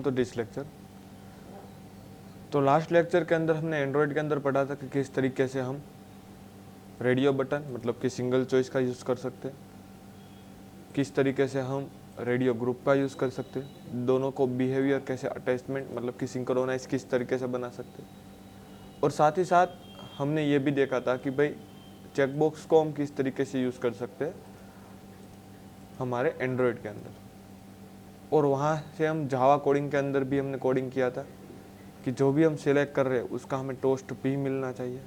तो dish lecture. तो last lecture के अंदर हमने एंड्रॉयड के अंदर पढ़ा था कि किस तरीके से हम रेडियो बटन मतलब कि सिंगल चॉइस का यूज़ कर सकते हैं, किस तरीके से हम रेडियो ग्रुप का यूज़ कर सकते हैं, दोनों को बिहेवियर कैसे अटैचमेंट मतलब कि सिंक्रोनाइज किस तरीके से बना सकते हैं, और साथ ही साथ हमने ये भी देखा था कि भाई चेकबॉक्स को हम किस तरीके से यूज़ कर सकते हैं हमारे एंड्रॉयड के अंदर। और वहाँ से हम जावा कोडिंग के अंदर भी हमने कोडिंग किया था कि जो भी हम सिलेक्ट कर रहे हैं उसका हमें टोस्ट भी मिलना चाहिए।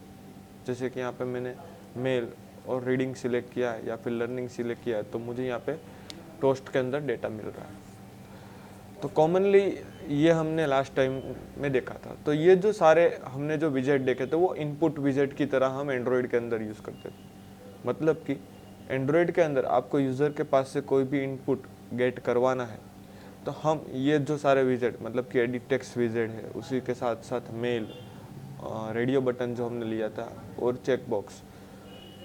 जैसे कि यहाँ पे मैंने मेल और रीडिंग सिलेक्ट किया है या फिर लर्निंग सिलेक्ट किया है, तो मुझे यहाँ पे टोस्ट के अंदर डेटा मिल रहा है। तो कॉमनली ये हमने लास्ट टाइम में देखा था। तो ये जो सारे हमने जो विजेट देखे थे वो इनपुट विजेट की तरह हम एंड्रॉयड के अंदर यूज़ करते थे। मतलब कि एंड्रॉयड के अंदर आपको यूज़र के पास से कोई भी इनपुट गेट करवाना है तो हम ये जो सारे विजेट मतलब कि एडिट टेक्स्ट विजेट है, उसी के साथ साथ मेल, रेडियो बटन जो हमने लिया था और चेक बॉक्स,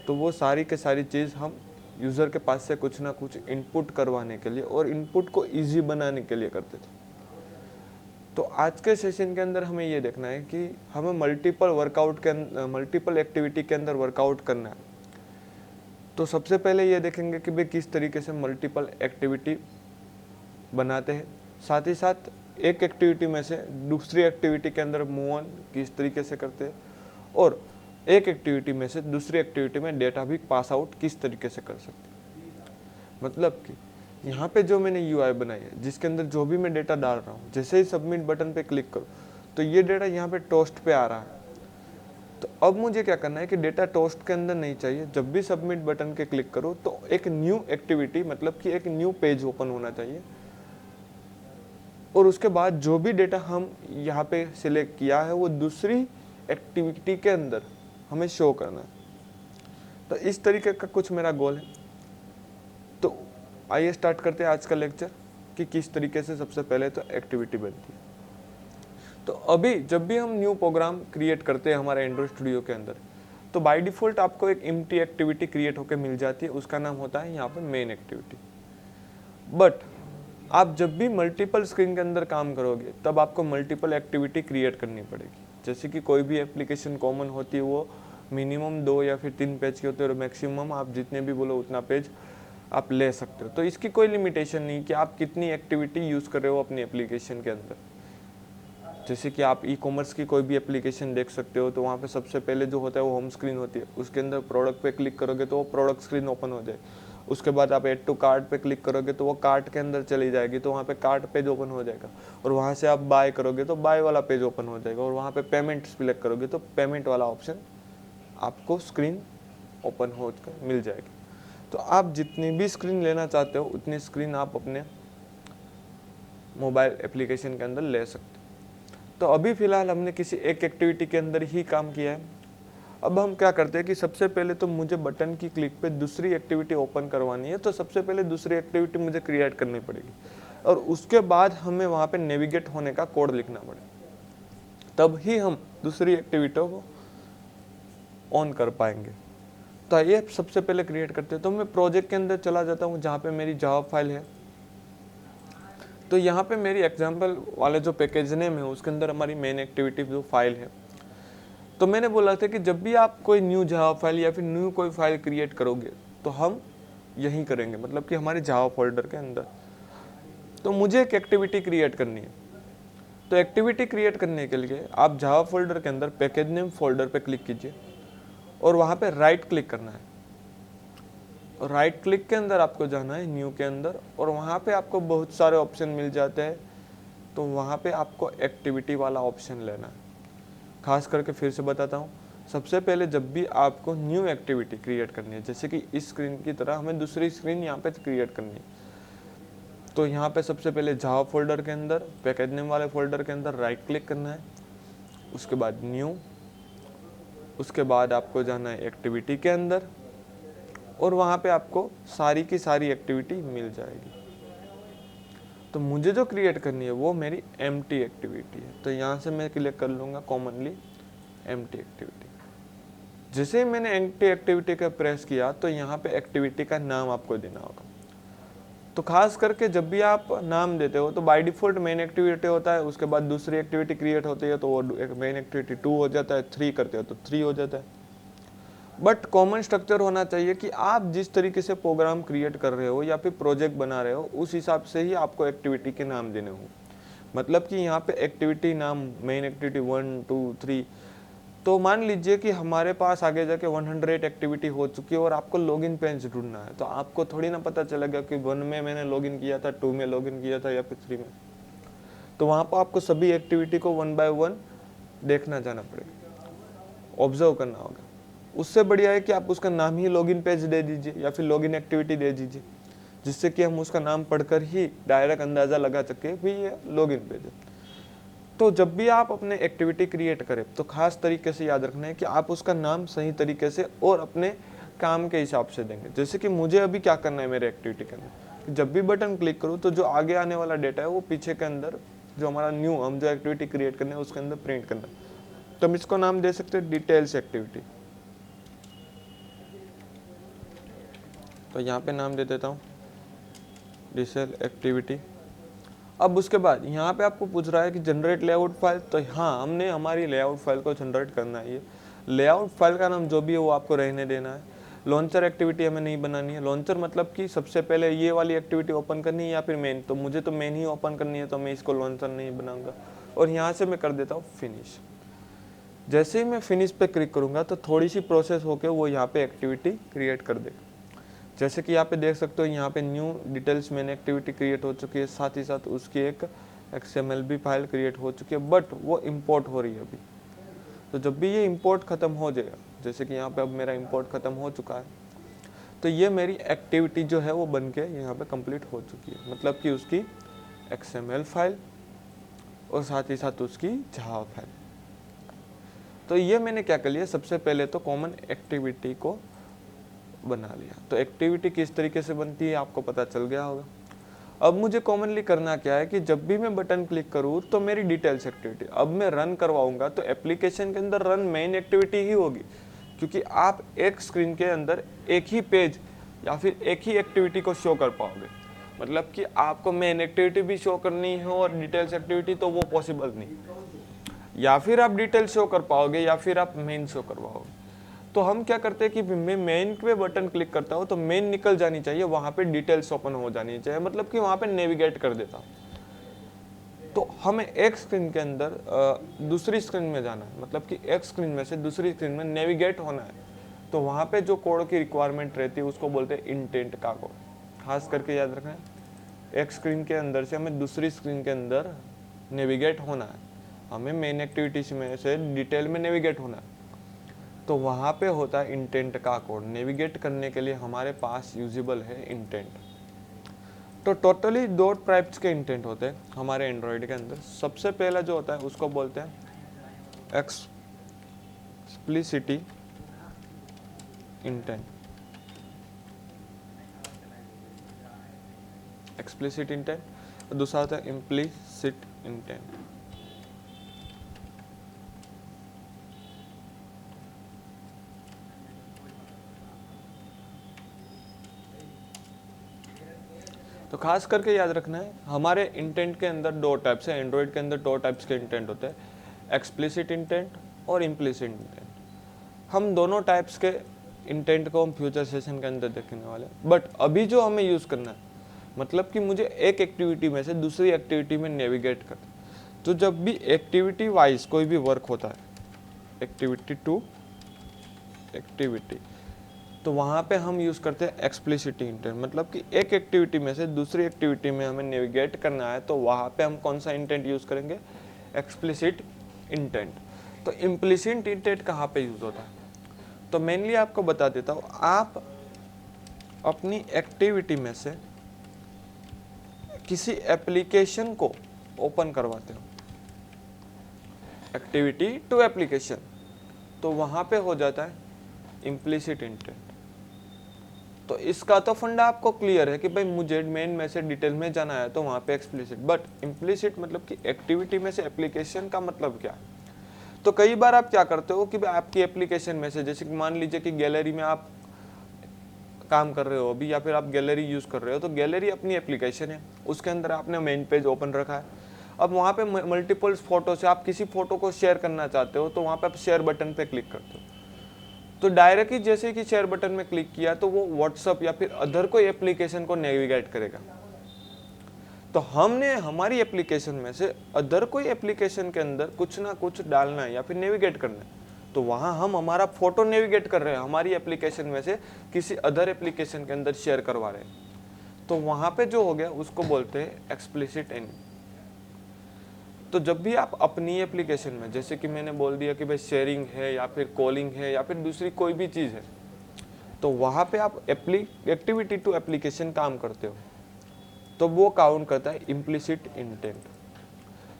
तो वो सारी के सारी चीज़ हम यूज़र के पास से कुछ ना कुछ इनपुट करवाने के लिए और इनपुट को इजी बनाने के लिए करते थे। तो आज के सेशन के अंदर हमें ये देखना है कि हमें मल्टीपल एक्टिविटी के अंदर वर्कआउट करना है। तो सबसे पहले ये देखेंगे कि भाई किस तरीके से मल्टीपल एक्टिविटी बनाते हैं, साथ ही साथ एक एक्टिविटी में से दूसरी एक्टिविटी के अंदर मूव ऑन किस तरीके से करते हैं, और एक एक्टिविटी में से दूसरी एक्टिविटी में डेटा भी पास आउट किस तरीके से कर सकते हैं। मतलब कि यहाँ पे जो मैंने यूआई बनाई है जिसके अंदर जो भी मैं डेटा डाल रहा हूँ, जैसे ही सबमिट बटन पे क्लिक करूँ तो ये डेटा यहाँ पे टोस्ट पे आ रहा है। तो अब मुझे क्या करना है कि डेटा टोस्ट के अंदर नहीं चाहिए, जब भी सबमिट बटन के क्लिक करो तो एक न्यू एक्टिविटी मतलब कि एक न्यू पेज ओपन होना चाहिए, और उसके बाद जो भी डेटा हम यहाँ पे सिलेक्ट किया है वो दूसरी एक्टिविटी के अंदर हमें शो करना है। तो इस तरीके का कुछ मेरा गोल है। तो आइए स्टार्ट करते हैं आज का लेक्चर कि किस तरीके से सबसे पहले तो एक्टिविटी बनती है। तो अभी जब भी हम न्यू प्रोग्राम क्रिएट करते हैं हमारे एंड्रॉइड स्टूडियो के अंदर, तो बाय डिफ़ॉल्ट आपको एक एम्प्टी एक्टिविटी क्रिएट होकर मिल जाती है, उसका नाम होता है यहाँ पे मेन एक्टिविटी। बट आप जब भी मल्टीपल स्क्रीन के अंदर काम करोगे तब आपको मल्टीपल एक्टिविटी क्रिएट करनी पड़ेगी। जैसे कि कोई भी एप्लीकेशन कॉमन होती है वो मिनिमम 2 या फिर 3 पेज की होती है, और मैक्सिमम आप जितने भी बोलो उतना पेज आप ले सकते हो। तो इसकी कोई लिमिटेशन नहीं कि आप कितनी एक्टिविटी यूज़ कर रहे हो अपनी एप्लीकेशन के अंदर। जैसे कि आप ई कॉमर्स की कोई भी एप्लीकेशन देख सकते हो, तो वहाँ पे सबसे पहले जो होता है वो होम स्क्रीन होती है, उसके अंदर प्रोडक्ट पे क्लिक करोगे तो वो प्रोडक्ट स्क्रीन ओपन हो जाए। उसके बाद आप ऐड टू कार्ट पे क्लिक करोगे तो वो कार्ट के अंदर चली जाएगी, तो वहाँ पे कार्ट पेज ओपन हो जाएगा, और वहाँ से आप बाय करोगे तो बाय वाला पेज ओपन हो जाएगा, और वहाँ पे पेमेंट सिलेक्ट करोगे तो पेमेंट वाला ऑप्शन आपको स्क्रीन ओपन होकर मिल जाएगी। तो आप जितनी भी स्क्रीन लेना चाहते हो उतनी स्क्रीन आप अपने मोबाइल एप्लीकेशन के अंदर ले सकते हो। तो अभी फ़िलहाल हमने किसी एक एक्टिविटी के अंदर ही काम किया है। अब हम क्या करते हैं कि सबसे पहले तो मुझे बटन की क्लिक पे दूसरी एक्टिविटी ओपन करवानी है, तो सबसे पहले दूसरी एक्टिविटी मुझे क्रिएट करनी पड़ेगी, और उसके बाद हमें वहाँ पे नेविगेट होने का कोड लिखना पड़ेगा, तब ही हम दूसरी एक्टिविटी को ऑन कर पाएंगे। तो आइए सबसे पहले क्रिएट करते हैं। तो मैं प्रोजेक्ट के अंदर चला जाता हूँ जहाँ पे मेरी जावा फाइल है। तो यहाँ पे मेरी एग्जाम्पल वाले जो पैकेज नेम है उसके अंदर हमारी मेन एक्टिविटी जो फाइल है। तो मैंने बोला था कि जब भी आप कोई न्यू जावा फाइल या फिर न्यू कोई फाइल क्रिएट करोगे तो हम यहीं करेंगे, मतलब कि हमारे जावा फोल्डर के अंदर। तो मुझे एक एक्टिविटी क्रिएट करनी है। तो एक्टिविटी क्रिएट करने के लिए आप जावा फोल्डर के अंदर पैकेज नेम फोल्डर पे क्लिक कीजिए, और वहाँ पे राइट क्लिक करना है। और राइट क्लिक के अंदर आपको जाना है न्यू के अंदर, और वहाँ पे आपको बहुत सारे ऑप्शन मिल जाते हैं। तो वहाँ पे आपको एक्टिविटी वाला ऑप्शन लेना है। खास करके फिर से बताता हूँ, सबसे पहले जब भी आपको न्यू एक्टिविटी क्रिएट करनी है, जैसे कि इस स्क्रीन की तरह हमें दूसरी स्क्रीन यहाँ पे क्रिएट करनी है, तो यहाँ पे सबसे पहले जावा फोल्डर के अंदर पैकेज नेम वाले फोल्डर के अंदर राइट क्लिक करना है, उसके बाद न्यू, उसके बाद आपको जाना है एक्टिविटी के अंदर, और वहाँ पे आपको सारी की सारी एक्टिविटी मिल जाएगी। तो मुझे जो क्रिएट करनी है वो मेरी एम्प्टी एक्टिविटी है। तो यहाँ से मैं क्लिक कर लूँगा कॉमनली एम्प्टी एक्टिविटी। जैसे ही मैंने एम्प्टी एक्टिविटी का प्रेस किया तो यहाँ पे एक्टिविटी का नाम आपको देना होगा। तो खास करके जब भी आप नाम देते हो तो बाय डिफॉल्ट मेन एक्टिविटी होता है, उसके बाद दूसरी एक्टिविटी क्रिएट होती है तो वो मेन एक्टिविटी 2 हो जाता है, 3 करते हो तो 3 हो जाता है। बट कॉमन स्ट्रक्चर होना चाहिए कि आप जिस तरीके से प्रोग्राम क्रिएट कर रहे हो या फिर प्रोजेक्ट बना रहे हो उस हिसाब से ही आपको एक्टिविटी के नाम देने हो। मतलब कि यहाँ पे एक्टिविटी नाम मेन एक्टिविटी 1 2 3, तो मान लीजिए कि हमारे पास आगे जाके 100 एक्टिविटी हो चुकी है और आपको लॉगिन पेज ढूंढना है, तो आपको थोड़ी ना पता चलेगा कि 1 में मैंने लॉगिन किया था, 2 में लॉगिन किया था या फिर 3 में। तो वहाँ पर आपको सभी एक्टिविटी को 1 बाय 1 देखना जाना पड़ेगा, ऑब्जर्व करना होगा। उससे बढ़िया है कि आप उसका नाम ही लॉगिन पेज दे दीजिए या फिर लॉगिन एक्टिविटी दे दीजिए, जिससे कि हम उसका नाम पढ़कर ही डायरेक्ट अंदाज़ा लगा सके भी ये लॉगिन पेज है। तो जब भी आप अपने एक्टिविटी क्रिएट करें तो खास तरीके से याद रखना है कि आप उसका नाम सही तरीके से और अपने काम के हिसाब से देंगे। जैसे कि मुझे अभी क्या करना है मेरे एक्टिविटी के अंदर, जब भी बटन क्लिक करूँ तो जो आगे आने वाला डेटा है वो पीछे के अंदर जो हमारा हम जो एक्टिविटी क्रिएट करना है उसके अंदर प्रिंट करना है। तो हम इसको नाम दे सकते हैं डिटेल्स एक्टिविटी। तो यहाँ पे नाम दे देता हूँ डिटेल एक्टिविटी। अब उसके बाद यहाँ पे आपको पूछ रहा है कि जनरेट लेआउट फाइल, तो हाँ हमने हमारी लेआउट फाइल को जनरेट करना है। ये लेआउट फाइल का नाम जो भी है वो आपको रहने देना है। लॉन्चर एक्टिविटी हमें नहीं बनानी है। लॉन्चर मतलब कि सबसे पहले ये वाली एक्टिविटी ओपन करनी है या फिर मेन, तो मुझे तो मेन ही ओपन करनी है तो मैं इसको लॉन्चर नहीं बनाऊंगा। और यहाँ से मैं कर देता हूँ फिनिश। जैसे ही मैं फिनिश पे क्लिक करूँगा तो थोड़ी सी प्रोसेस होकर वो यहाँ पे एक्टिविटी क्रिएट कर देगा। जैसे कि यहाँ पे देख सकते हो यहाँ पे न्यू डिटेल्स मैंने एक्टिविटी क्रिएट हो चुकी है, साथ ही साथ उसकी एक XML भी फाइल क्रिएट हो चुकी है, बट वो इंपोर्ट हो रही है अभी। तो जब भी ये इंपोर्ट खत्म हो जाएगा, जैसे कि यहाँ पे अब मेरा इंपोर्ट खत्म हो चुका है, तो ये मेरी एक्टिविटी जो है वो बन के यहाँ पे कंप्लीट हो चुकी है। मतलब कि उसकी XML फाइल और साथ ही साथ उसकी जावा फाइल। तो ये मैंने क्या कर लिया, सबसे पहले तो कॉमन एक्टिविटी को बना लिया। तो एक्टिविटी किस तरीके से बनती है आपको पता चल गया होगा। अब मुझे कॉमनली करना क्या है कि जब भी मैं बटन क्लिक करूँ तो मेरी डिटेल्स एक्टिविटी अब मैं रन करवाऊंगा तो एप्लीकेशन के अंदर रन मेन एक्टिविटी ही होगी, क्योंकि आप एक स्क्रीन के अंदर एक ही पेज या फिर एक ही एक्टिविटी को शो कर पाओगे। मतलब कि आपको मेन एक्टिविटी भी शो करनी है और डिटेल्स एक्टिविटी, तो वो पॉसिबल नहीं। या फिर आप डिटेल शो कर पाओगे या फिर आप मेन शो करवाओगे। तो हम क्या करते हैं कि मैं मेन पे बटन क्लिक करता हूँ तो मेन निकल जानी चाहिए, वहाँ पे डिटेल्स ओपन हो जानी चाहिए, मतलब कि वहाँ पे नेविगेट कर देता हूँ। तो हमें एक स्क्रीन के अंदर दूसरी स्क्रीन में जाना है, मतलब कि एक स्क्रीन में से दूसरी स्क्रीन में नेविगेट होना है। तो वहाँ पे जो कोड की रिक्वायरमेंट रहती है उसको बोलते हैं इंटेंट का कोड। खास करके याद रखना है, एक स्क्रीन के अंदर से हमें दूसरी स्क्रीन के अंदर नेविगेट होना है, हमें मेन एक्टिविटीज में से डिटेल में नेविगेट होना है। तो वहाँ पे होता है इंटेंट का कोड। नेविगेट करने के लिए हमारे पास यूजेबल है इंटेंट। तो टोटली 2 टाइप्स के इंटेंट होते हैं हमारे एंड्रॉयड के अंदर। सबसे पहला जो होता है उसको बोलते हैं एक्सप्लिसिटी इंटेंट। Explicit intent. दूसरा होता है इम्प्लिसिट इंटेंट। तो खास करके याद रखना है हमारे इंटेंट के अंदर 2 टाइप्स है। एंड्रॉयड के अंदर 2 टाइप्स के इंटेंट होते हैं, एक्सप्लिसिट इंटेंट और इम्प्लिसिट इंटेंट। हम दोनों टाइप्स के इंटेंट को हम फ्यूचर सेशन के अंदर देखने वाले हैं। बट अभी जो हमें यूज़ करना है, मतलब कि मुझे एक एक्टिविटी में से दूसरी एक्टिविटी में नेविगेट कर। तो जब भी एक्टिविटी वाइज कोई भी वर्क होता है, एक्टिविटी टू एक्टिविटी, तो वहाँ पे हम यूज़ करते हैं एक्सप्लिसिट इंटेंट। मतलब कि एक एक्टिविटी में से दूसरी एक्टिविटी में हमें नेविगेट करना है, तो वहाँ पे हम कौन सा इंटेंट यूज़ करेंगे, एक्सप्लिसिट इंटेंट। तो इम्प्लिसिट इंटेंट कहाँ पे यूज़ होता है, तो मेनली आपको बता देता हूँ। आप अपनी एक्टिविटी में से किसी एप्लीकेशन को ओपन करवाते हो, एक्टिविटी टू एप्लीकेशन, तो वहाँ पे हो जाता है इम्प्लिसिट इंटेंट। तो इसका तो फंडा आपको क्लियर है कि भाई मुझे मेन में से डिटेल में जाना है तो वहाँ पे एक्सप्लिसिट। बट इम्प्लिसिट मतलब कि एक्टिविटी में से एप्लीकेशन का मतलब क्या है। तो कई बार आप क्या करते हो कि आपकी एप्लीकेशन में से, जैसे कि मान लीजिए कि गैलरी में आप काम कर रहे हो अभी, या फिर आप गैलरी यूज़ कर रहे हो, तो गैलरी अपनी एप्लीकेशन है, उसके अंदर आपने मेन पेज ओपन रखा है। अब वहाँ पे मल्टीपल फोटो से आप किसी फोटो को शेयर करना चाहते हो, तो वहाँ पे आप शेयर बटन पे क्लिक करते हो, तो डायरेक्ट ही जैसे कि शेयर बटन में क्लिक किया तो वो व्हाट्सअप या फिर अदर कोई एप्लीकेशन को नेविगेट करेगा। तो हमने हमारी एप्लीकेशन में से अदर कोई एप्लीकेशन के अंदर कुछ ना कुछ डालना है या फिर नेविगेट करना है, तो वहाँ हम हमारा फोटो नेविगेट कर रहे हैं, हमारी एप्लीकेशन में से किसी अदर एप्लीकेशन के अंदर शेयर करवा रहे हैं, तो वहाँ पे जो हो गया उसको बोलते हैं एक्सप्लिसिट इन। तो जब भी आप अपनी एप्लीकेशन में, जैसे कि मैंने बोल दिया कि भाई शेयरिंग है या फिर कॉलिंग है या फिर दूसरी कोई भी चीज़ है, तो वहाँ पे आप एक्टिविटी टू एप्लीकेशन काम करते हो, तो वो काउंट करता है इम्प्लिसिट इंटेंट।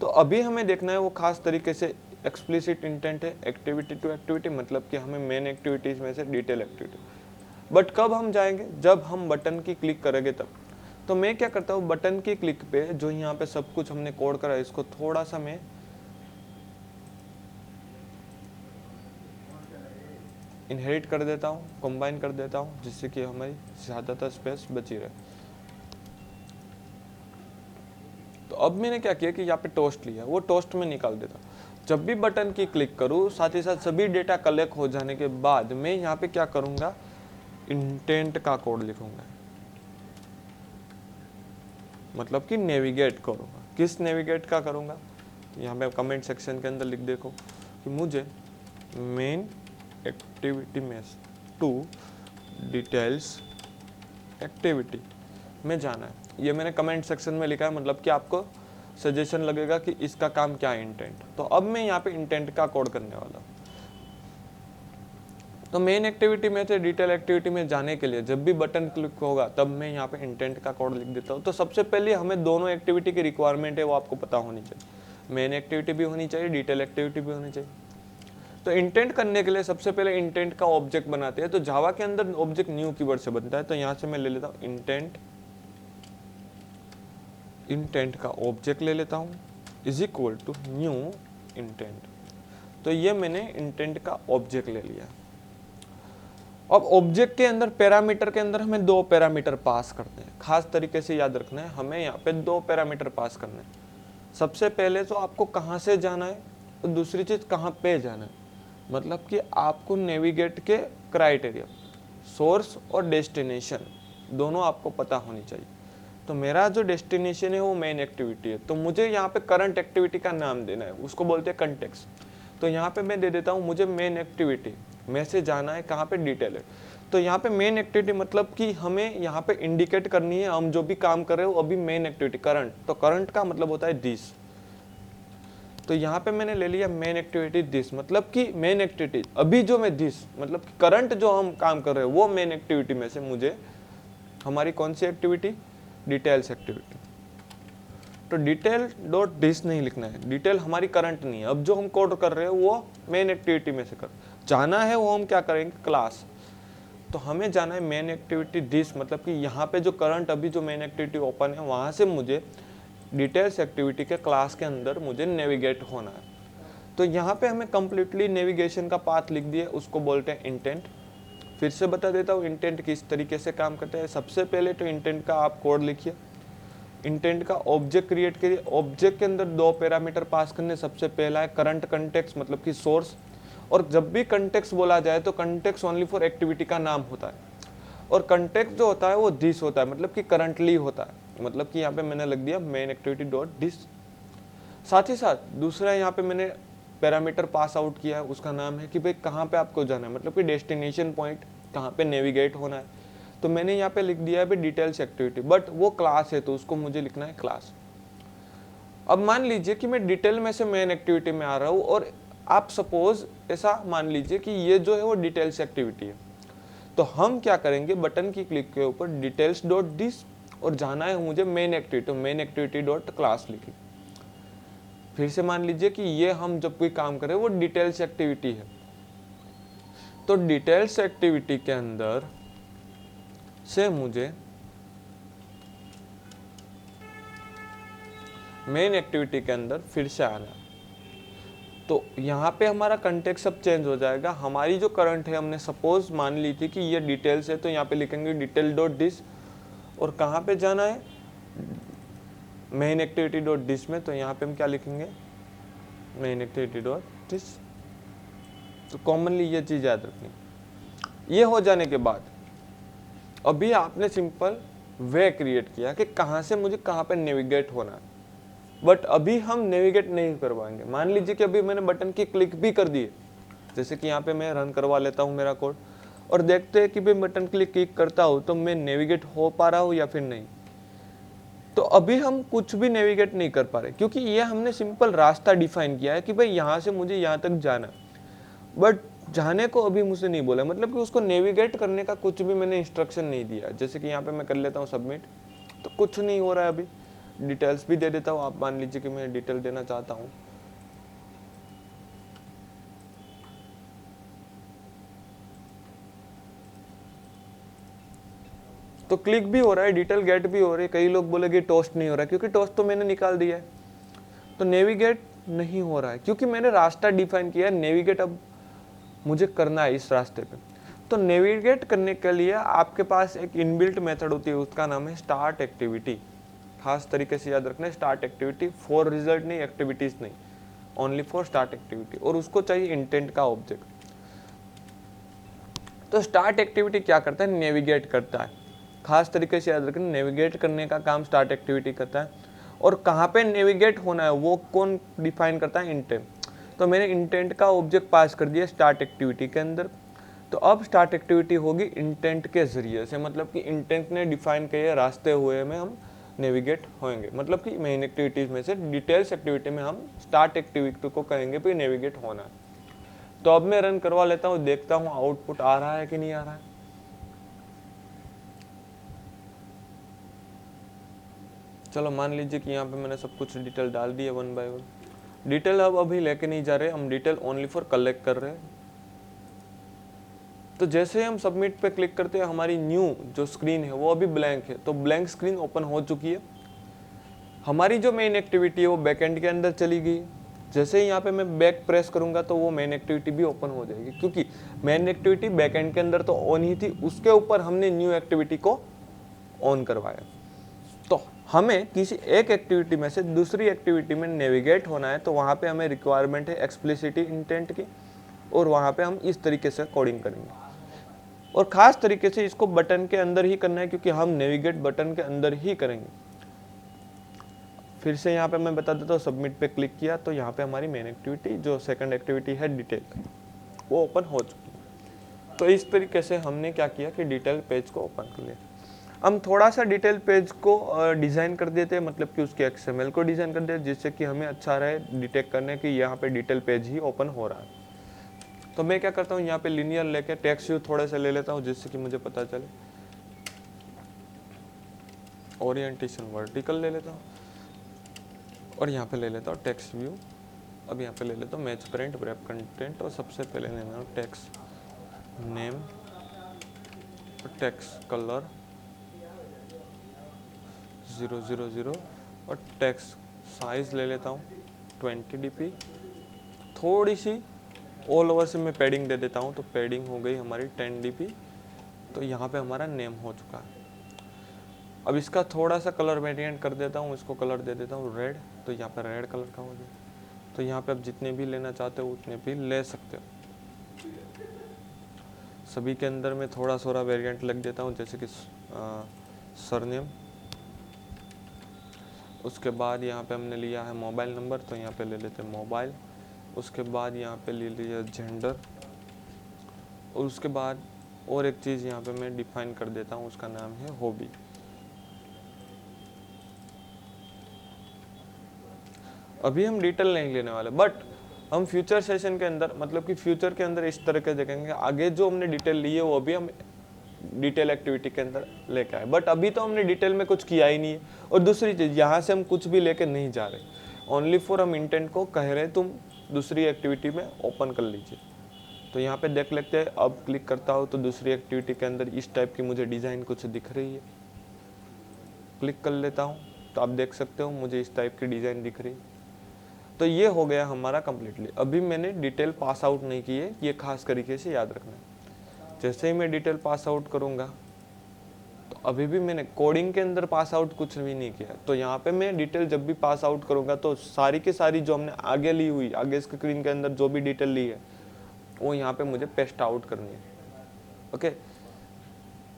तो अभी हमें देखना है वो खास तरीके से एक्सप्लिसिट इंटेंट है एक्टिविटी टू एक्टिविटी, मतलब कि हमें मेन एक्टिविटीज़ में से डिटेल एक्टिविटी। बट कब हम जाएंगे, जब हम बटन की क्लिक करेंगे तब। तो मैं क्या करता हूँ, बटन की क्लिक पे जो यहाँ पे सब कुछ हमने कोड करा है, इसको थोड़ा सा मैं इनहेरिट कर देता हूँ, कंबाइन कर देता हूँ, जिससे कि हमारी ज़्यादातर स्पेस बची रहे। तो अब मैंने क्या किया कि यहाँ पे टोस्ट लिया, वो टोस्ट में निकाल देता। जब भी बटन की क्लिक करूँ, साथ ही साथ सभी डेटा कलेक्ट हो जाने के बाद मैं यहाँ पे क्या करूँगा, इंटेंट का कोड लिखूंगा, मतलब कि नेविगेट करूँगा। किस नेविगेट का करूँगा, यहाँ पे कमेंट सेक्शन के अंदर लिख देखो कि मुझे मेन एक्टिविटी में टू डिटेल्स एक्टिविटी में जाना है। ये मैंने कमेंट सेक्शन में लिखा है, मतलब कि आपको सजेशन लगेगा कि इसका काम क्या है, इंटेंट। तो अब मैं यहाँ पे इंटेंट का कोड करने वाला हूँ। तो मेन एक्टिविटी में से डिटेल एक्टिविटी में जाने के लिए जब भी बटन क्लिक होगा तब मैं यहाँ पे इंटेंट का कोड लिख देता हूँ। तो सबसे पहले हमें दोनों एक्टिविटी की रिक्वायरमेंट है वो आपको पता होनी चाहिए, मेन एक्टिविटी भी होनी चाहिए, डिटेल एक्टिविटी भी होनी चाहिए। तो इंटेंट करने के लिए सबसे पहले इंटेंट का ऑब्जेक्ट बनाते हैं। तो जावा के अंदर ऑब्जेक्ट न्यू कीवर्ड से बनता है, तो यहाँ से मैं ले लेता हूँ इंटेंट का ऑब्जेक्ट ले लेता हूँ is equal to new intent. तो ये मैंने इंटेंट का ऑब्जेक्ट ले लिया। अब ऑब्जेक्ट के अंदर पैरामीटर के अंदर हमें दो पैरामीटर पास करते हैं, खास तरीके से याद रखना है, हमें यहाँ पे दो पैरामीटर पास करने हैं। सबसे पहले तो आपको कहाँ से जाना है और दूसरी चीज कहाँ पे जाना है, मतलब कि आपको नेविगेट के क्राइटेरिया, सोर्स और डेस्टिनेशन दोनों आपको पता होनी चाहिए। तो मेरा जो डेस्टिनेशन है वो मेन एक्टिविटी है, तो मुझे यहाँ पे करंट एक्टिविटी का नाम देना है, उसको बोलते हैं कंटेक्स्ट। तो यहाँ पे मैं दे देता हूँ मुझे मेन एक्टिविटी में से जाना है कहाँ पे, डिटेल है। तो यहाँ पे मेन एक्टिविटी मतलब कि हमें यहाँ पे इंडिकेट करनी है हम जो भी काम कर रहे हो अभी मेन एक्टिविटी करंट, तो करंट का मतलब होता है दिस। तो यहाँ पे मैंने ले लिया मेन एक्टिविटी दिस, मतलब कि मेन एक्टिविटी अभी जो मैं दिस मतलब कि करंट जो हम काम कर रहे हैं वो मेन एक्टिविटी में से मुझे हमारी कौन सी एक्टिविटी, डिटेल्स एक्टिविटी। तो डिटेल डॉट दिस नहीं लिखना है, डिटेल हमारी करंट नहीं है, अब जो हम कोड कर रहे हैं वो मेन एक्टिविटी में से कर जाना है, वो हम क्या करेंगे, क्लास। तो हमें जाना है मेन एक्टिविटी दिस, मतलब कि यहाँ पे जो करंट अभी जो मेन एक्टिविटी ओपन है वहाँ से मुझे डिटेल्स एक्टिविटी के क्लास के अंदर मुझे नेविगेट होना है। तो यहाँ पे हमें कंप्लीटली नेविगेशन का पाथ लिख दिया, उसको बोलते हैं इंटेंट। फिर से बता देता हूँ इंटेंट किस तरीके से काम करता है। सबसे पहले तो इंटेंट का आप कोड लिखिए, इंटेंट का ऑब्जेक्ट क्रिएट करिए। ऑब्जेक्ट के अंदर दो पैरामीटर पास करने, सबसे पहला है करंट कंटेक्स्ट मतलब कि सोर्स, और जब भी कंटेक्स्ट बोला जाए तो कंटेक्स्ट ओनली फॉर एक्टिविटी का नाम होता है, और कंटेक्स्ट जो होता है वो दिस होता है, मतलब कि करंटली होता है, मतलब कि यहाँ पे मैंने लिख दिया मेन एक्टिविटी डॉट दिस। साथ ही साथ दूसरा यहाँ पे मैंने पैरामीटर पास आउट किया है, उसका नाम है कि भाई कहाँ पे आपको जाना है, मतलब कि डेस्टिनेशन पॉइंट कहाँ पे नेविगेट होना है। तो मैंने यहाँ पे लिख दिया है भाई डिटेल्स एक्टिविटी, बट वो क्लास है तो उसको मुझे लिखना है क्लास। अब मान लीजिए कि मैं डिटेल में से मेन एक्टिविटी में आ रहा हूँ, और आप सपोज ऐसा मान लीजिए कि ये जो है वो डिटेल्स एक्टिविटी है, तो हम क्या करेंगे, बटन की क्लिक के ऊपर डिटेल्स डॉट दिस, और जाना है मुझे मेन एक्टिविटी, तो मेन एक्टिविटी डॉट क्लास लिखी। फिर से मान लीजिए कि ये हम जब कोई काम करें वो डिटेल्स एक्टिविटी है, तो डिटेल्स एक्टिविटी के अंदर से मुझे मेन एक्टिविटी के अंदर फिर से आना, तो यहाँ पे हमारा कंटेक्स्ट सब चेंज हो जाएगा। हमारी जो करंट है हमने सपोज मान ली थी कि ये डिटेल्स है, तो यहाँ पे लिखेंगे डिटेल डॉट डिस, और कहाँ पे जाना है मेन एक्टिविटी डॉट डिस में, तो यहाँ पे हम क्या लिखेंगे मेन एक्टिविटी डॉट डिस। तो कॉमनली ये चीज़ याद रखनी। ये हो जाने के बाद अभी आपने सिंपल वे क्रिएट किया कि कहाँ से मुझे कहाँ पे नेविगेट होना है, बट अभी हम नेविगेट नहीं कर पाएंगे। मान लीजिए कि अभी मैंने बटन की क्लिक भी कर दिए, जैसे कि यहाँ पे मैं रन करवा लेता हूँ मेरा कोड, और देखते हैं कि भाई बटन क्लिक करता हूँ तो मैं नेविगेट हो पा रहा हूँ या फिर नहीं। तो अभी हम कुछ भी नेविगेट नहीं कर पा रहे, क्योंकि ये हमने सिंपल रास्ता डिफाइन किया है कि भाई यहाँ से मुझे यहाँ तक जाना, बट जाने को अभी मुझसे नहीं बोला, मतलब कि उसको नेविगेट करने का कुछ भी मैंने इंस्ट्रक्शन नहीं दिया। जैसे कि यहाँ पे मैं कर लेता हूँ सबमिट, तो कुछ नहीं हो रहा है। अभी डिटेल्स भी दे देता हूँ, आप मान लीजिए कि मैं डिटेल देना चाहता हूँ, तो क्लिक भी हो रहा है, डिटेल गेट भी हो रही है। कई लोग बोलेंगे टोस्ट नहीं हो रहा है, क्योंकि टोस्ट तो मैंने निकाल दिया है। तो नेविगेट नहीं हो रहा है क्योंकि मैंने रास्ता डिफाइन किया है, नेविगेट अब मुझे करना है इस रास्ते पे। तो नेविगेट करने के लिए आपके पास एक इनबिल्ट मेथड होती है, उसका नाम है स्टार्ट एक्टिविटी। खास तरीके से याद रखना है, स्टार्ट एक्टिविटी, फॉर रिजल्ट नहीं, एक्टिविटीज नहीं, ओनली फॉर स्टार्ट एक्टिविटी, और उसको चाहिए इंटेंट का ऑब्जेक्ट। तो स्टार्ट एक्टिविटी क्या करता है, नेविगेट करता है। खास तरीके से याद रखना, नेविगेट करने का काम स्टार्ट एक्टिविटी करता है, और कहाँ पे नेविगेट होना है वो कौन डिफाइन करता है, इंटेंट। तो मैंने इंटेंट का ऑब्जेक्ट पास कर दिया स्टार्ट एक्टिविटी के अंदर। तो अब स्टार्ट एक्टिविटी होगी इंटेंट के जरिए से, मतलब कि इंटेंट ने डिफाइन किए रास्ते हुए में हम नेविगेट होंगे, मतलब कि मेन एक्टिविटीज में से डिटेल्स एक्टिविटी में हम स्टार्ट एक्टिविटी को कहेंगे भी नेविगेट होना है। तो अब मैं रन करवा लेता हूँ, देखता हूँ आउटपुट आ रहा है कि नहीं आ रहा है। चलो मान लीजिए कि यहाँ पे मैंने सब कुछ डिटेल डाल दी है वन बाय वन। डिटेल अब अभी लेके नहीं जा रहे, हम डिटेल ओनली फॉर कलेक्ट कर रहे हैं। तो जैसे हम सबमिट पे क्लिक करते हैं, हमारी न्यू जो स्क्रीन है वो अभी ब्लैंक है, तो ब्लैंक स्क्रीन ओपन हो चुकी है। हमारी जो मेन एक्टिविटी है वो बैकएंड के अंदर चली गई। जैसे ही यहाँ पे मैं बैक प्रेस करूंगा तो वो मेन एक्टिविटी भी ओपन हो जाएगी, क्योंकि मेन एक्टिविटी बैकएंड के अंदर तो ऑन ही थी, उसके ऊपर हमने न्यू एक्टिविटी को ऑन करवाया। तो हमें किसी एक एक्टिविटी में से दूसरी एक्टिविटी में नेविगेट होना है, तो वहाँ पे हमें रिक्वायरमेंट है एक्सप्लिसिटी इंटेंट की, और वहाँ पे हम इस तरीके से कोडिंग करेंगे, और ख़ास तरीके से इसको बटन के अंदर ही करना है, क्योंकि हम नेविगेट बटन के अंदर ही करेंगे। फिर से यहाँ पे मैं बता देता हूँ, सबमिट पे क्लिक किया तो यहाँ पे हमारी मेन एक्टिविटी जो सेकंड एक्टिविटी है डिटेल, वो ओपन हो चुकी है। तो इस तरीके से हमने क्या किया कि डिटेल पेज को ओपन कर लिया। हम थोड़ा सा डिटेल पेज को डिज़ाइन कर देते हैं, मतलब कि उसके XML को डिज़ाइन कर देते, जिससे कि हमें अच्छा रहे डिटेक्ट करने की यहाँ पे डिटेल पेज ही ओपन हो रहा है। तो मैं क्या करता हूँ, यहाँ पे लिनियर लेके टेक्स्ट व्यू थोड़े से ले लेता हूँ, जिससे कि मुझे पता चले। ओरिएंटेशन वर्टिकल ले लेता हूँ, और यहाँ पे ले लेता हूँ टेक्स्ट व्यू। अब यहाँ पे ले लेता हूँ मैच प्रिंट ब्रेप कंटेंट, और सबसे पहले लेना है टेक्स्ट नेम, टेक्स्ट कलर 000, और टेक्स्ट साइज ले लेता हूँ 20 dp। थोड़ी सी ऑल ओवर से मैं पैडिंग दे देता हूँ, तो पैडिंग हो गई हमारी 10 dp। तो यहाँ पे हमारा नेम हो चुका है। अब इसका थोड़ा सा कलर वेरिएंट कर देता हूँ, इसको कलर दे देता हूँ रेड, तो यहाँ पे रेड कलर का हो जाए। तो यहाँ पे आप जितने भी लेना चाहते हो उतने भी ले सकते हो। सभी के अंदर में थोड़ा थोड़ा वेरिएंट लग देता हूँ, जैसे कि सरनेम। उसके बाद यहाँ पे हमने लिया है मोबाइल नंबर, तो यहाँ पे ले लेते हैं मोबाइल। उसके बाद यहाँ पे ले लिया जेंडर, और उसके बाद और एक चीज़ यहाँ पे मैं डिफाइन कर देता हूँ, उसका नाम है हॉबी। अभी हम डिटेल नहीं लेने वाले, बट हम फ्यूचर सेशन के अंदर, मतलब कि फ्यूचर के अंदर इस तरह के देखेंगे। आगे जो हमने डिटेल ली है वो भी हम डिटेल एक्टिविटी के अंदर लेके आए, बट अभी तो हमने डिटेल में कुछ किया ही नहीं है। और दूसरी चीज़, यहाँ से हम कुछ भी लेके नहीं जा रहे, ओनली फॉर हम इंटेंट को कह रहे हैं तुम दूसरी एक्टिविटी में ओपन कर लीजिए। तो यहाँ पे देख लेते हैं, अब क्लिक करता हूँ तो दूसरी एक्टिविटी के अंदर इस टाइप की मुझे डिज़ाइन कुछ दिख रही है। क्लिक कर लेता हूँ तो आप देख सकते हो मुझे इस टाइप की डिज़ाइन दिख रही है। तो ये हो गया हमारा कम्प्लीटली। अभी मैंने डिटेल पास आउट नहीं की है, ये खास तरीके से याद रखना है। जैसे ही मैं डिटेल पास आउट करूँगा तो अभी भी मैंने कोडिंग के अंदर पास आउट कुछ भी नहीं किया। तो यहाँ पे मैं डिटेल जब भी पास आउट करूँगा तो सारी की सारी जो हमने आगे ली हुई, आगे स्क्रीन के अंदर जो भी डिटेल ली है वो यहाँ पे मुझे पेस्ट आउट करनी है। ओके,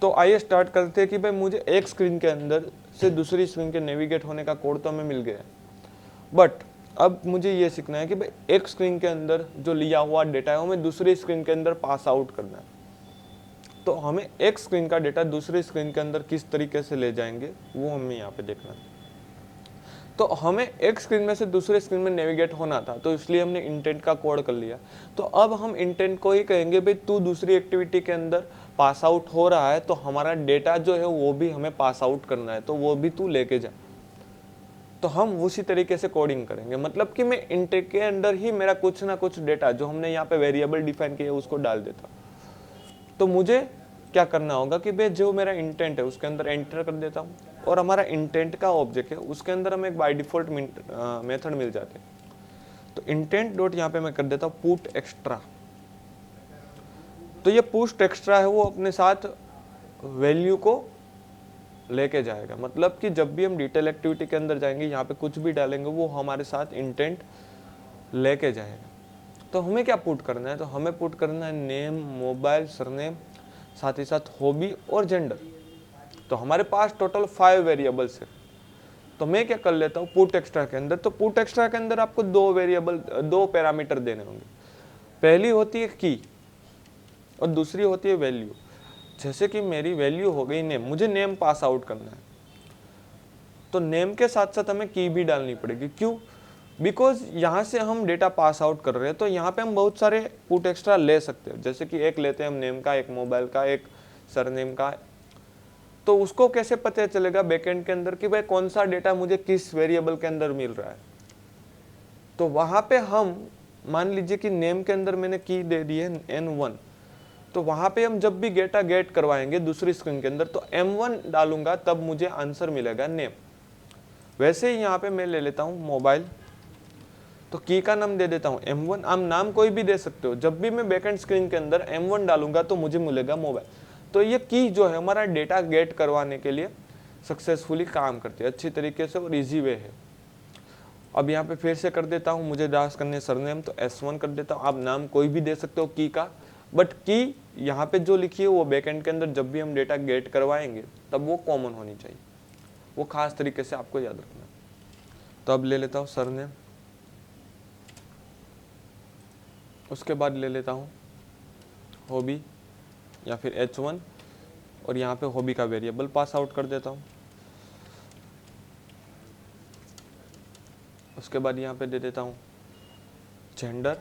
तो आइए स्टार्ट करते हैं कि भाई मुझे एक स्क्रीन के अंदर से दूसरी स्क्रीन के नेविगेट होने का कोड तो हमें मिल गया, बट अब मुझे ये सीखना है कि भाई एक स्क्रीन के अंदर जो लिया हुआ डेटा है वो हमें दूसरी स्क्रीन के अंदर पास आउट करना है। तो हमें एक स्क्रीन का डेटा दूसरी स्क्रीन के अंदर किस तरीके से ले जाएंगे वो हमें यहाँ पे देखना है। तो हमें एक स्क्रीन में से दूसरे स्क्रीन में नेविगेट होना था, तो इसलिए हमने इंटेंट का कोड कर लिया। तो अब हम इंटेंट को ही कहेंगे भाई तू दूसरी एक्टिविटी के अंदर पास आउट हो रहा है तो हमारा डेटा जो है वो भी हमें पास आउट करना है, तो वो भी तू लेके जा। तो हम उसी तरीके से कोडिंग करेंगे, मतलब कि मैं इंटेंट के अंदर ही मेरा कुछ ना कुछ डेटा जो हमने यहाँ पे वेरिएबल डिफाइन किया उसको डाल देता। तो मुझे क्या करना होगा कि भाई जो मेरा इंटेंट है उसके अंदर एंटर कर देता हूँ, और हमारा इंटेंट का ऑब्जेक्ट है उसके अंदर हमें एक बाय डिफॉल्ट मेथड मिल जाते हैं। तो इंटेंट डॉट यहाँ पे मैं कर देता हूँ पुट एक्स्ट्रा। तो ये पुट एक्स्ट्रा है वो अपने साथ वैल्यू को लेके जाएगा, मतलब कि जब भी हम डिटेल एक्टिविटी के अंदर जाएंगे यहाँ पे कुछ भी डालेंगे वो हमारे साथ इंटेंट लेके जाएगा। तो हमें क्या पुट करना है, तो हमें पुट करना है नेम, मोबाइल, सरनेम, साथ ही साथ हॉबी और जेंडर। तो हमारे पास टोटल 5 वेरिएबल्स है। तो मैं क्या कर लेता हूँ पुट एक्स्ट्रा के अंदर, तो पुट एक्स्ट्रा के अंदर आपको दो पैरामीटर देने होंगे। पहली होती है की और दूसरी होती है वैल्यू। जैसे कि मेरी वैल्यू हो गई नेम, मुझे नेम पास आउट करना है, तो नेम के साथ साथ हमें की भी डालनी पड़ेगी। क्यों? बिकॉज यहाँ से हम डेटा पास आउट कर रहे हैं, तो यहाँ पे हम बहुत सारे पुट एक्स्ट्रा ले सकते हैं। जैसे कि एक लेते हैं हम नेम का, एक मोबाइल का, एक सरनेम का। तो उसको कैसे पता चलेगा बैकएंड के अंदर कि भाई कौन सा डेटा मुझे किस वेरिएबल के अंदर मिल रहा है। तो वहाँ पे हम मान लीजिए कि नेम के अंदर मैंने की दे दी है N1, तो वहाँ पे हम जब भी डेटा गेट करवाएंगे दूसरी स्क्रीन के अंदर तो M1 डालूंगा तब मुझे आंसर मिलेगा नेम। वैसे ही यहाँ पे मैं ले लेता हूँ मोबाइल, तो की का नाम दे देता हूँ M1। आप नाम कोई भी दे सकते हो, जब भी मैं बैकएंड स्क्रीन के अंदर M1 डालूंगा तो मुझे मिलेगा मोबाइल। तो ये की जो है हमारा डेटा गेट करवाने के लिए सक्सेसफुली काम करती है, अच्छी तरीके से और इजी वे है। अब यहाँ पे फिर से कर देता हूँ, मुझे दास करने सरनेम तो S1 कर देता हूँ। आप नाम कोई भी दे सकते हो की का, बट की यहाँ पे जो लिखी है वो बैकएंड के अंदर जब भी हम डेटा गेट करवाएंगे तब वो कॉमन होनी चाहिए, वो खास तरीके से आपको याद रखना। तो अब ले लेता हूँ सरनेम, उसके बाद ले लेता हूँ हॉबी या फिर H1, और यहाँ पे हॉबी का वेरिएबल पास आउट कर देता हूँ। उसके बाद यहाँ पे दे देता हूँ जेंडर,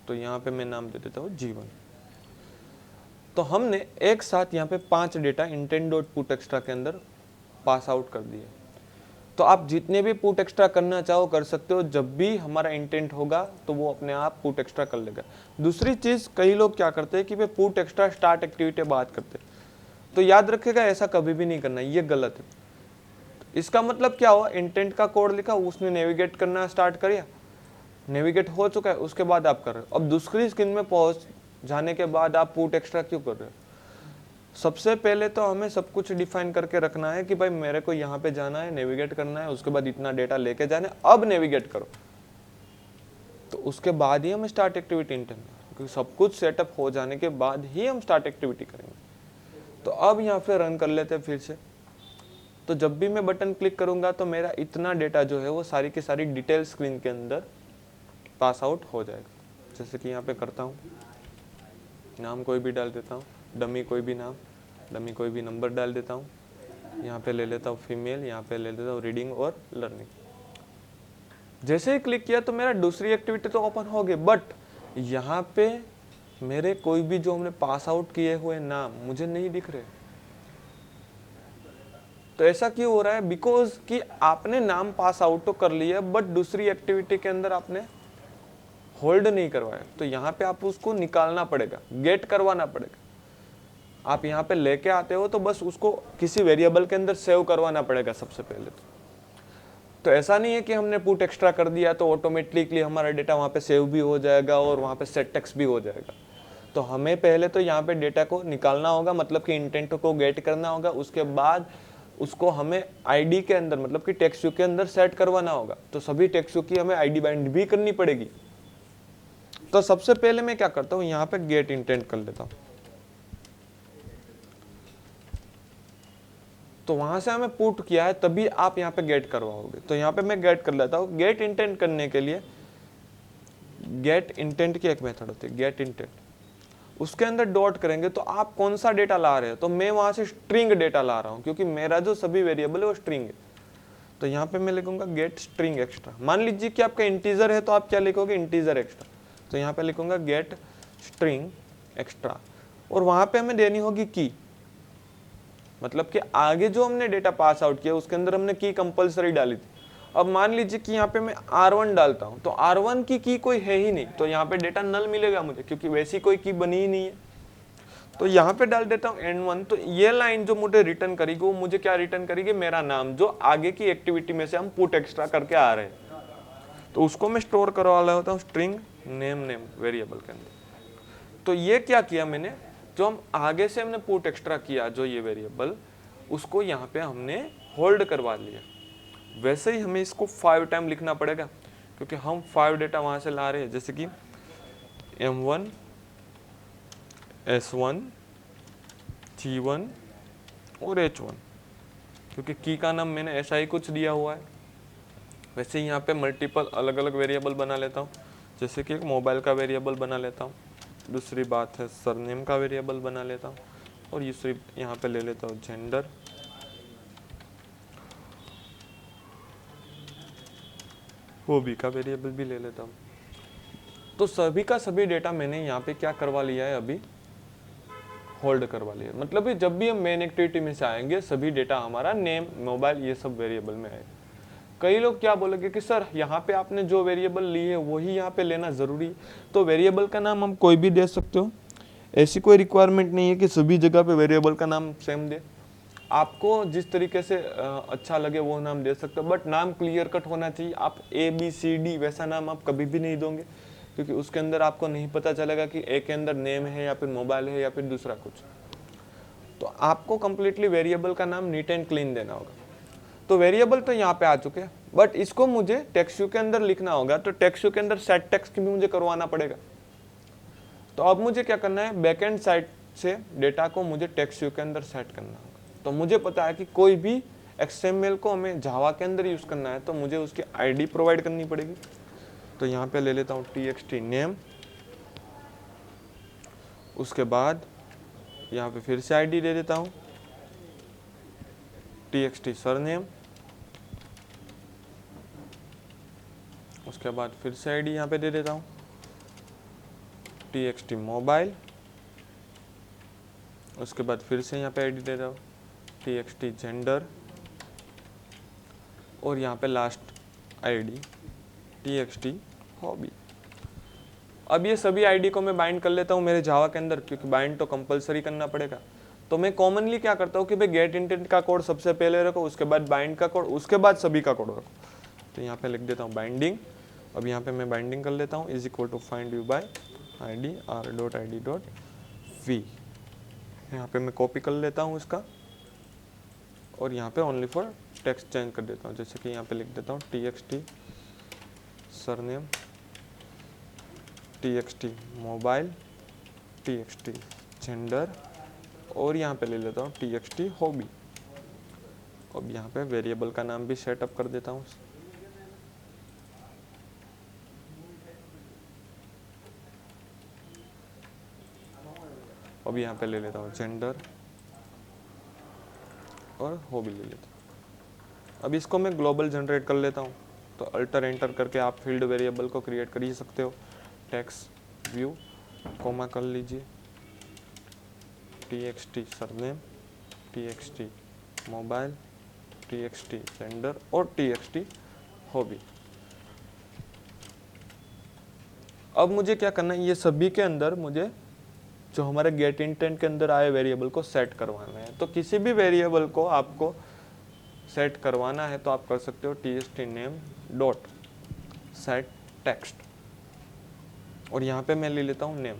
तो यहाँ पे मैं नाम दे देता हूँ जीवन। तो हमने एक साथ यहाँ पे 5 data intent dot put extra के अंदर पास आउट कर दिए। तो आप जितने भी पुट एक्स्ट्रा करना चाहो कर सकते हो, जब भी हमारा इंटेंट होगा तो वो अपने आप पुट एक्स्ट्रा कर लेगा। दूसरी चीज़, कई लोग क्या करते हैं कि वे पुट एक्स्ट्रा स्टार्ट एक्टिविटी बात करते हैं, तो याद रखिएगा ऐसा कभी भी नहीं करना, ये गलत है। इसका मतलब क्या हुआ, इंटेंट का कोड लिखा, उसने नेविगेट करना स्टार्ट किया, नेविगेट हो चुका है, उसके बाद आप कर रहे हो। अब दूसरी स्क्रीन में पहुंच जाने के बाद आप पुट एक्स्ट्रा क्यों कर रहे हो? सबसे पहले तो हमें सब कुछ डिफाइन करके रखना है कि भाई मेरे को यहाँ पे जाना है, नेविगेट करना है, उसके बाद इतना डेटा लेके जाना है, अब नेविगेट करो। तो उसके बाद ही हम स्टार्ट एक्टिविटी इंटेंट, क्योंकि सब कुछ सेटअप हो जाने के बाद ही हम स्टार्ट एक्टिविटी करेंगे। तो अब यहाँ पे रन कर लेते हैं फिर से। तो जब भी मैं बटन क्लिक करूंगा तो मेरा इतना डेटा जो है वो सारी की सारी डिटेल स्क्रीन के अंदर पास आउट हो जाएगा। जैसे कि यहाँ पे करता हूँ, नाम कोई भी डाल देता हूँ, डमी कोई भी नाम, डमी कोई भी नंबर डाल देता हूँ, यहाँ पे ले लेता हूँ फीमेल, यहाँ पे ले लेता हूँ रीडिंग और लर्निंग। जैसे ही क्लिक किया तो मेरा दूसरी एक्टिविटी तो ओपन हो गई, बट यहाँ पे मेरे कोई भी जो हमने पास आउट किए हुए नाम मुझे नहीं दिख रहे। तो ऐसा क्यों हो रहा है? बिकॉज कि आपने नाम पास आउट तो कर लिया बट दूसरी एक्टिविटी के अंदर आपने होल्ड नहीं करवाया। तो यहाँ पे आप उसको निकालना पड़ेगा, गेट करवाना पड़ेगा। आप यहाँ पे लेके आते हो तो बस उसको किसी वेरिएबल के अंदर सेव करवाना पड़ेगा सबसे पहले। तो ऐसा नहीं है कि हमने पुट एक्स्ट्रा कर दिया तो ऑटोमेटिकली हमारा डेटा वहाँ पे सेव भी हो जाएगा और वहाँ पे सेट टेक्स्ट भी हो जाएगा। तो हमें पहले तो यहाँ पे डेटा को निकालना होगा, मतलब कि इंटेंट को गेट करना होगा, उसके बाद उसको हमें आईडी के अंदर मतलब कि टेक्स्ट क्यू के अंदर सेट करवाना होगा। तो सभी टेक्स्ट क्यू की हमें आईडी बाइंड भी करनी पड़ेगी। तो सबसे पहले मैं क्या करता हूँ, यहाँ पे गेट इंटेंट कर लेता हूँ। तो वहां से हमें पुट किया है तभी आप यहाँ पे गेट करवाओगे। तो यहाँ पे मैं गेट कर लेता हूँ। गेट इंटेंट करने के लिए गेट इंटेंट की एक मेथड होती है, गेट इंटेंट। उसके अंदर डॉट करेंगे तो आप कौन सा डेटा ला रहे हो, तो मैं वहां से स्ट्रिंग डेटा ला रहा हूँ क्योंकि मेरा जो सभी वेरिएबल है वो स्ट्रिंग है। तो यहाँ पे मैं लिखूंगा गेट स्ट्रिंग एक्स्ट्रा। मान लीजिए कि आपका इंटीजर है तो आप क्या लिखोगे, इंटीजर एक्स्ट्रा। तो यहाँ पे लिखूंगा गेट स्ट्रिंग एक्स्ट्रा और वहां पे हमें देनी होगी की, मतलब कि आगे जो हमने डेटा पास आउट किया उसके अंदर हमने की कंपलसरी डाली थी। अब मान लीजिए कि यहाँ पे मैं R1 डालता हूँ तो R1 की कोई है ही नहीं, तो यहाँ पे डेटा नल मिलेगा मुझे क्योंकि वैसी कोई की बनी ही नहीं है। तो यहाँ पे डाल देता हूँ N1। तो ये लाइन जो मुझे रिटर्न करेगी वो मुझे क्या रिटर्न करेगी, मेरा नाम, जो आगे की एक्टिविटी में से हम पुट एक्स्ट्रा करके आ रहे हैं। तो उसको मैं स्टोर करवा रहा होता हूँ स्ट्रिंग नेम वेरिएबल के अंदर। तो ये क्या किया मैंने, जो हम आगे से हमने पुट एक्स्ट्रा किया जो ये वेरिएबल, उसको यहाँ पे हमने होल्ड करवा लिया। वैसे ही हमें इसको 5 टाइम लिखना पड़ेगा क्योंकि हम 5 डेटा वहां से ला रहे हैं, जैसे कि M1 S1 G1 और H1, क्योंकि की का नाम मैंने ऐसा ही कुछ दिया हुआ है। वैसे ही यहाँ पे मल्टीपल अलग अलग वेरिएबल बना लेता हूँ, जैसे कि एक मोबाइल का वेरिएबल बना लेता हूँ, दूसरी बात है सरनेम का वेरिएबल बना लेता हूँ, और दूसरी यहाँ पे ले लेता हूँ जेंडर, हॉबी का वेरिएबल भी ले लेता हूँ। तो सभी का सभी डेटा मैंने यहाँ पे क्या करवा लिया है, अभी होल्ड करवा लिया। मतलब कि जब भी हम मेन एक्टिविटी में से आएंगे सभी डेटा हमारा नेम, मोबाइल, ये सब वेरिएबल में आएगा। कई लोग क्या बोलेंगे कि सर यहाँ पे आपने जो वेरिएबल ली है वही यहाँ पे लेना जरूरी है। तो वेरिएबल का नाम हम कोई भी दे सकते हो, ऐसी कोई रिक्वायरमेंट नहीं है कि सभी जगह पे वेरिएबल का नाम सेम दे। आपको जिस तरीके से अच्छा लगे वो नाम दे सकते हो, बट नाम क्लियर कट होना चाहिए। आप ABCD वैसा नाम आप कभी भी नहीं दोगे क्योंकि उसके अंदर आपको नहीं पता चलेगा कि ए के अंदर नेम है या फिर मोबाइल है या फिर दूसरा कुछ। तो आपको कंप्लीटली वेरिएबल का नाम नीट एंड क्लीन देना होगा। तो वेरिएबल तो यहाँ पे आ चुके हैं, बट इसको मुझे टेक्स्ट क्यू के अंदर लिखना होगा। तो टेक्स्ट क्यू के अंदर सेट टेक्स्ट भी मुझे करवाना पड़ेगा। तो अब मुझे क्या करना है, बैकएंड साइड से डेटा को मुझे टेक्स्ट क्यू के अंदर सेट करना होगा। तो मुझे पता है कि कोई भी XML को हमें जावा के अंदर यूज करना है तो मुझे उसकी आईडी प्रोवाइड करनी पड़ेगी। तो यहाँ पे ले लेता हूँ txt नेम, उसके बाद यहाँ पे फिर से आईडी दे देता हूँ txt सरनेम, उसके बाद फिर से आईडी यहाँ पे दे देता हूँ txt मोबाइल, उसके बाद फिर से यहाँ पे आईडी दे देता हूँ txt जेंडर, और यहाँ पे लास्ट आईडी txt हॉबी। अब ये सभी आईडी को मैं बाइंड कर लेता हूँ मेरे जावा के अंदर, क्योंकि बाइंड तो कंपलसरी करना पड़ेगा। तो मैं कॉमनली क्या करता हूँ कि भाई गेट इंटेंट का कोड सबसे पहले रखो, उसके बाद बाइंड का कोड, उसके बाद सभी का कोड रखो। तो यहाँ पे लिख देता हूँ बाइंडिंग। अब यहाँ पे मैं बाइंडिंग कर लेता हूँ is equal to find you by id r.id.v। यहाँ पे मैं कॉपी कर लेता हूँ इसका और यहाँ पे ओनली फॉर टेक्स्ट चेंज कर देता हूँ, जैसे कि यहाँ पे लिख देता हूँ txt surname, txt mobile, txt gender, और यहाँ पे ले लेता हूँ txt हॉबी। अब यहाँ पे वेरिएबल का नाम भी सेटअप कर देता हूँ। अब यहाँ पे ले लेता हूँ जेंडर और हॉबी ले लेता हूँ। अब इसको मैं ग्लोबल जनरेट कर लेता हूँ। तो अल्टर एंटर करके आप फील्ड वेरिएबल को क्रिएट कर ही सकते हो। टेक्स्ट व्यू कोमा कर लीजिए, txt surname, txt mobile, txt gender और txt हॉबी। अब मुझे क्या करना है, ये सभी के अंदर मुझे जो हमारे गेट इंटेंट के अंदर आए वेरिएबल को सेट करवाना है। तो किसी भी वेरिएबल को आपको सेट करवाना है तो आप कर सकते हो txt name dot set text, और यहाँ पे मैं ले लेता हूँ नेम।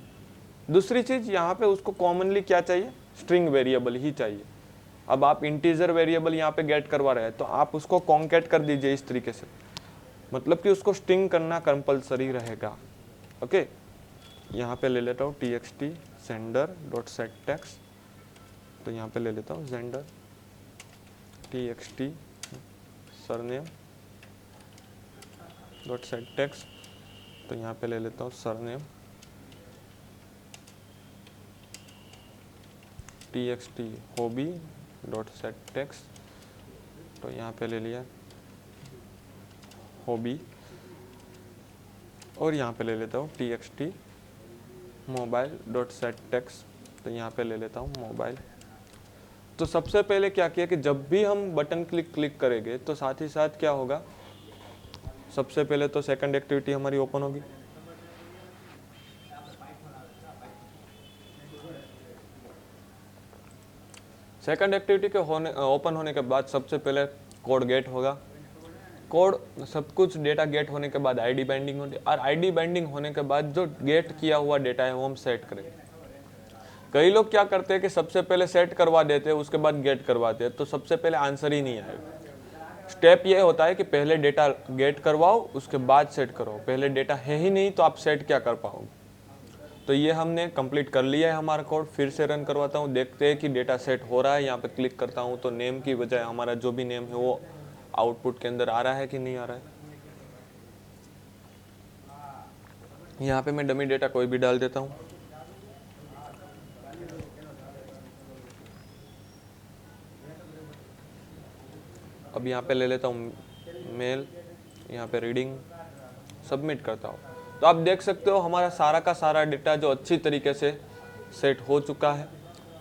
दूसरी चीज यहाँ पे उसको कॉमनली क्या चाहिए, स्ट्रिंग वेरिएबल ही चाहिए। अब आप इंटीजर वेरिएबल यहाँ पे गेट करवा रहे हैं तो आप उसको कॉन्केट कर दीजिए इस तरीके से, मतलब कि उसको स्ट्रिंग करना कंपलसरी रहेगा। ओके, यहाँ पे ले लेता हूँ txt sender dot set text, तो यहाँ पे ले लेता हूँ sender txt surname dot set text, तो यहाँ पे ले लेता हूँ surname txt hobby dot set text, तो यहाँ पे ले लिया हॉबी, और यहाँ पे ले लेता हूँ txt mobile dot set text, तो यहाँ पे ले लेता हूँ मोबाइल। तो सबसे पहले क्या किया कि जब भी हम बटन क्लिक करेंगे तो साथ ही साथ क्या होगा, सबसे पहले तो सेकंड एक्टिविटी हमारी ओपन होगी। सेकंड एक्टिविटी के ओपन होने के बाद सबसे पहले कोड गेट होगा। कोड सब कुछ डेटा गेट होने के बाद आईडी बाइंडिंग होती है, और आईडी बाइंडिंग होने के बाद जो गेट किया हुआ डेटा है वो हम सेट करेंगे। कई लोग क्या करते हैं कि सबसे पहले सेट करवा देते हैं उसके बाद गेट करवाते हैं, तो सबसे पहले आंसर ही नहीं आएगा। स्टेप ये होता है कि पहले डेटा गेट करवाओ उसके बाद सेट करो, पहले डेटा है ही नहीं तो आप सेट क्या कर पाओगे। तो ये हमने कंप्लीट कर लिया है हमारा कोड। फिर से रन करवाता हूँ, देखते हैं कि डेटा सेट हो रहा है। यहाँ पे क्लिक करता हूँ तो नेम की बजाय हमारा जो भी नेम है वो आउटपुट के अंदर आ रहा है कि नहीं आ रहा है। यहाँ पे मैं डमी डेटा कोई भी डाल देता हूँ। अब यहाँ पे ले लेता हूँ मेल, यहाँ पे रीडिंग, सबमिट करता हूँ। तो आप देख सकते हो हमारा सारा का सारा डेटा जो अच्छी तरीके से सेट हो चुका है।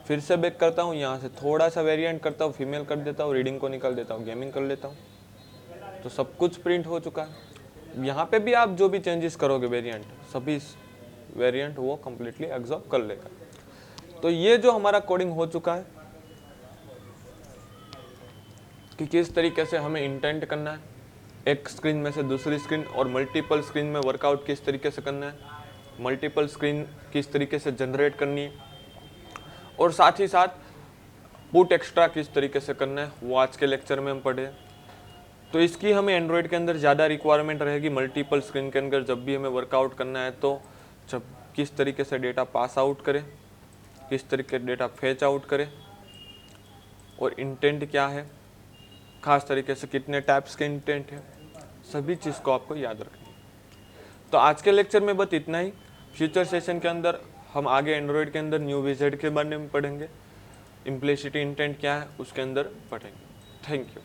फिर से बैक करता हूँ, यहाँ से थोड़ा सा वेरिएंट करता हूँ, फीमेल कर देता हूँ, रीडिंग को निकाल देता हूँ, गेमिंग कर लेता हूँ, तो सब कुछ प्रिंट हो चुका है। यहाँ पे भी आप जो भी चेंजेस करोगे वेरिएंट, सभी वेरिएंट वो कम्प्लीटली एब्जॉर्ब कर लेगा। तो ये जो हमारा कोडिंग हो चुका है कि किस तरीके से हमें इंटेंट करना है, एक स्क्रीन में से दूसरी स्क्रीन और मल्टीपल स्क्रीन में वर्कआउट किस तरीके से करना है, मल्टीपल स्क्रीन किस तरीके से जनरेट करनी है, और साथ ही साथ पुट एक्स्ट्रा किस तरीके से करना है, वो आज के लेक्चर में हम पढ़े। तो इसकी हमें एंड्रॉयड के अंदर ज़्यादा रिक्वायरमेंट रहेगी। मल्टीपल स्क्रीन के अंदर जब भी हमें वर्कआउट करना है तो जब किस तरीके से डेटा पास आउट करें, किस तरीके डेटा फेच आउट करें, और इंटेंट क्या है, खास तरीके से कितने टाइप्स के इंटेंट है, सभी चीज़ को आपको याद रखनी है। तो आज के लेक्चर में बस इतना ही। फ्यूचर सेशन के अंदर हम आगे एंड्रॉयड के अंदर न्यू विजेट के बारे में पढ़ेंगे, इम्प्लिसिट इंटेंट क्या है उसके अंदर पढ़ेंगे। Thank you.